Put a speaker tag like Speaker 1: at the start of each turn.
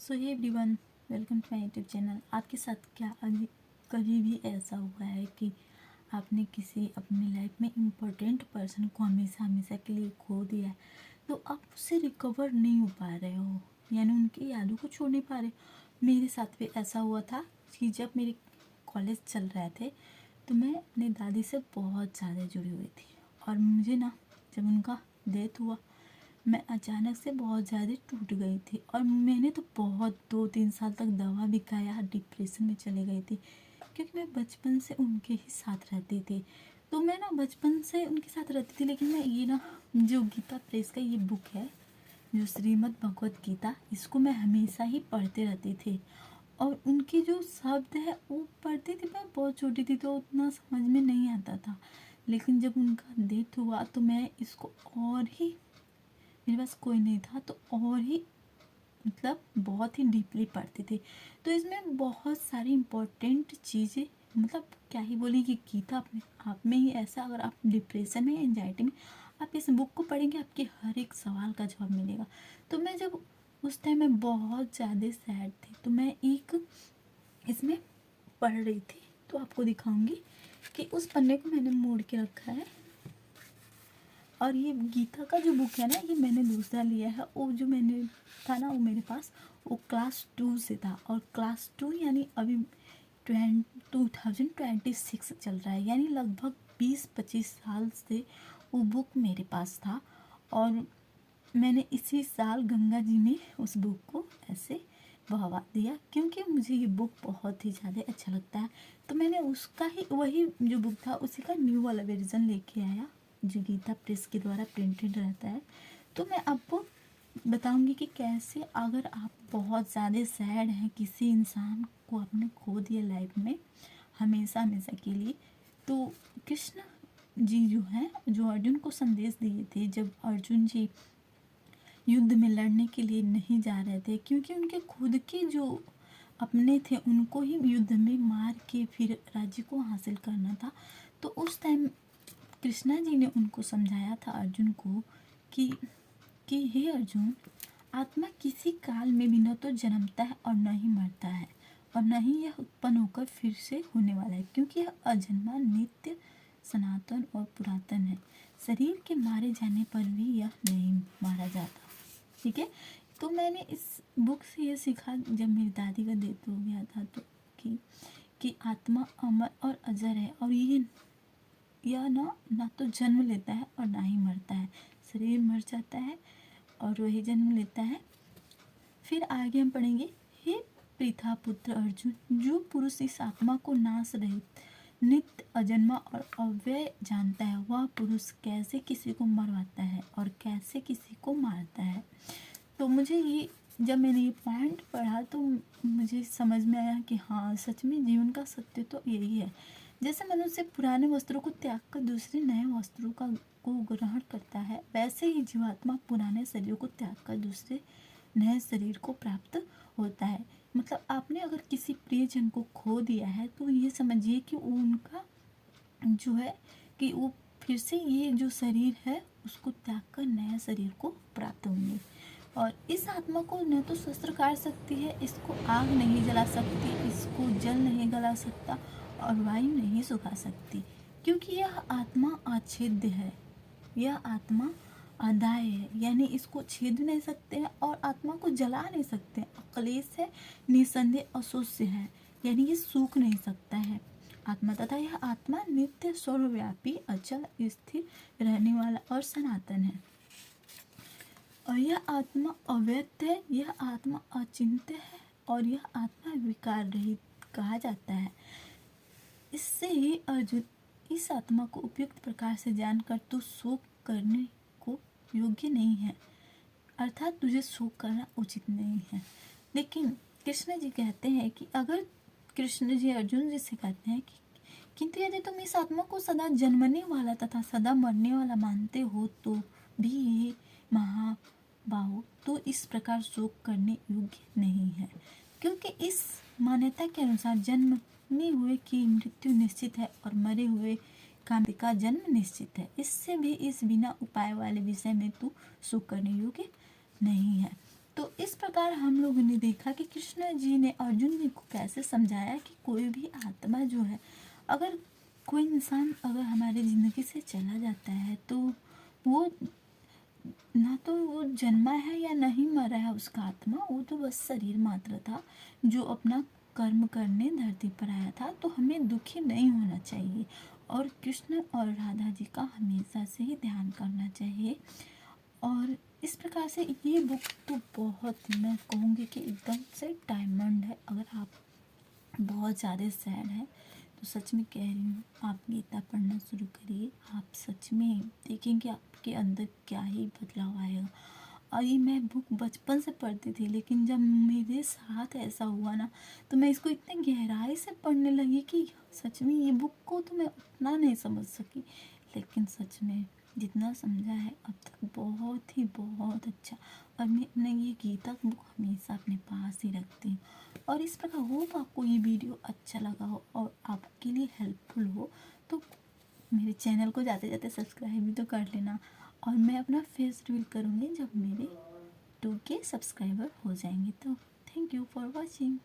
Speaker 1: So hey everyone, welcome to my YouTube channel. आपके साथ क्या अभी कभी भी ऐसा हुआ है कि आपने किसी अपनी लाइफ में इम्पोर्टेंट पर्सन को हमेशा हमेशा के लिए खो दिया है, तो आप उससे रिकवर नहीं हो पा रहे हो, यानी उनकी यादों को छोड़ नहीं पा रहे। मेरे साथ भी ऐसा हुआ था कि जब मेरे कॉलेज चल रहे थे तो मैं अपनी दादी से बहुत ज़्यादा जुड़ी हुई थी, और मुझे ना जब उनका डेथ हुआ मैं अचानक से बहुत ज़्यादा टूट गई थी, और मैंने तो बहुत 2-3 साल तक दवा भी खाया, डिप्रेशन में चली गई थी, क्योंकि मैं बचपन से उनके ही साथ रहती थी। तो मैं ना बचपन से उनके साथ रहती थी, लेकिन मैं ये ना जो गीता प्रेस का ये बुक है, जो श्रीमद् भगवत गीता, इसको मैं हमेशा ही पढ़ते रहती थी। और उनके जो शब्द है वो पढ़ती थी। मैं बहुत छोटी थी तो उतना समझ में नहीं आता था, लेकिन जब उनका डेथ हुआ तो मैं इसको और ही, मेरे पास कोई नहीं था तो और ही मतलब बहुत ही डीपली पढ़ती थी। तो इसमें बहुत सारी इम्पोर्टेंट चीज़ें, मतलब क्या ही बोली कि गीता अपने आप में ही ऐसा, अगर आप डिप्रेशन में, एंजाइटी में, आप इस बुक को पढ़ेंगे आपके हर एक सवाल का जवाब मिलेगा। तो मैं जब उस टाइम में बहुत ज़्यादा सैड थी तो मैं एक इसमें पढ़ रही थी, तो आपको दिखाऊंगी कि उस पन्ने को मैंने मोड़ के रखा है। और ये गीता का जो बुक है ना, ये मैंने दूसरा लिया है। वो जो मैंने था ना, वो मेरे पास वो क्लास 2 से था, और क्लास 2 यानी अभी 2026 चल रहा है, यानी लगभग 20-25 साल से वो बुक मेरे पास था। और मैंने इसी साल गंगा जी में उस बुक को ऐसे बहवा दिया, क्योंकि मुझे ये बुक बहुत ही ज़्यादा अच्छा लगता है। तो मैंने उसका ही, वही जो बुक था उसी का न्यू वाला वर्जन लेके आया, जो गीता प्रेस के द्वारा प्रिंटेड रहता है। तो मैं आपको बताऊंगी कि कैसे, अगर आप बहुत ज़्यादा सैड हैं, किसी इंसान को आपने खो दिया लाइफ में हमेशा हमेशा के लिए, तो कृष्ण जी जो हैं, जो अर्जुन को संदेश दिए थे, जब अर्जुन जी युद्ध में लड़ने के लिए नहीं जा रहे थे, क्योंकि उनके खुद के जो अपने थे उनको ही युद्ध में मार के फिर राज्य को हासिल करना था। तो उस टाइम कृष्णा जी ने उनको समझाया था अर्जुन को कि हे अर्जुन, आत्मा किसी काल में भी न तो जन्मता है और न ही मरता है, और न ही यह उत्पन्न होकर फिर से होने वाला है, क्योंकि यह अजन्मा, नित्य, सनातन और पुरातन है। शरीर के मारे जाने पर भी यह नहीं मारा जाता। ठीक है। तो मैंने इस बुक से ये सीखा, जब मेरी दादी का डेथ हो गया था, तो कि आत्मा अमर और अजर है, और यह ना तो जन्म लेता है और ना ही मरता है। शरीर मर जाता है और वही जन्म लेता है। फिर आगे हम पढ़ेंगे, हे पृथा पुत्र अर्जुन, जो पुरुष इस आत्मा को नाश रहित, नित्य, अजन्मा और अव्यय जानता है, वह पुरुष कैसे किसी को मरवाता है और कैसे किसी को मारता है। तो मुझे ये, जब मैंने ये पॉइंट पढ़ा तो मुझे समझ में आया कि हाँ, सच में जीवन का सत्य तो यही है। जैसे मनुष्य पुराने वस्त्रों को त्याग कर दूसरे नए वस्त्रों को ग्रहण करता है, वैसे ही जीवात्मा पुराने शरीर को त्याग कर दूसरे नए शरीर को प्राप्त होता है। मतलब आपने अगर किसी प्रियजन को खो दिया है तो ये समझिए कि वो उनका जो है कि वो फिर से ये जो शरीर है उसको त्याग कर नया शरीर को प्राप्त होंगे। और इस आत्मा को न तो शस्त्र काट सकती है, इसको आग नहीं जला सकती, इसको जल नहीं गला सकता, और वायु नहीं सुखा सकती, क्योंकि यह आत्मा अछेद्य है। यह आत्मा अदाय है, यानी इसको छेद नहीं सकते हैं और आत्मा को जला नहीं सकते हैं। अक्लेश है, निसंदेह अशोष्य है, यानी ये सूख नहीं सकता है आत्मा। तथा यह आत्मा नित्य, सर्वव्यापी, अचल, स्थिर रहने वाला और सनातन है। और यह आत्मा अव्यक्त है, यह आत्मा अचिंत्य है, और यह आत्मा विकार रहित कहा जाता है। इससे ही अर्जुन, इस आत्मा को उपयुक्त प्रकार से जानकर तू शोक करने को योग्य नहीं है, अर्थात तुझे शोक करना उचित नहीं है। लेकिन कृष्ण जी कहते हैं कि अगर कृष्ण जी अर्जुन जी से कहते हैं कि किंतु यदि तुम इस आत्मा को सदा जन्मने वाला तथा सदा मरने वाला मानते हो तो भी ये महाबाहो, तो इस प्रकार शोक करने योग्य नहीं है, क्योंकि इस मान्यता के अनुसार जन्मने हुए की मृत्यु निश्चित है और मरे हुए का जन्म निश्चित है। इससे भी इस बिना उपाय वाले विषय में तू शोक करने योग्य नहीं है। तो इस प्रकार हम लोगों ने देखा कि कृष्ण जी ने अर्जुन जी को कैसे समझाया कि कोई भी आत्मा जो है, अगर कोई इंसान अगर हमारी ज़िंदगी से चला जाता है तो वो ना तो वो जन्मा है या नहीं मरा है उसका आत्मा, वो तो बस शरीर मात्र था जो अपना कर्म करने धरती पर आया था। तो हमें दुखी नहीं होना चाहिए और कृष्ण और राधा जी का हमेशा से ही ध्यान करना चाहिए। और इस प्रकार से ये बुक तो बहुत, मैं कहूँगी कि एकदम से डायमंड है। अगर आप बहुत ज़्यादा सैड है तो सच में कह रही हूँ, आप गीता पढ़ना शुरू करिए। आप सच में देखेंगे आपके अंदर क्या ही बदलाव आएगा। और ये मैं बुक बचपन से पढ़ती थी, लेकिन जब मेरे साथ ऐसा हुआ ना तो मैं इसको इतने गहराई से पढ़ने लगी कि सच में ये बुक को तो मैं उतना नहीं समझ सकी, लेकिन सच में जितना समझा है अब तक बहुत ही बहुत अच्छा। और मैं अपने ये गीता बुक हमेशा अपने पास ही रखती हूँ। और इस प्रकार होप आपको ये वीडियो अच्छा लगा हो और आपके लिए हेल्पफुल हो, तो मेरे चैनल को जाते जाते सब्सक्राइब भी तो कर लेना। और मैं अपना फेस रिवील करूँगी जब मेरे 2K सब्सक्राइबर हो जाएंगे। तो थैंक यू फॉर वॉचिंग।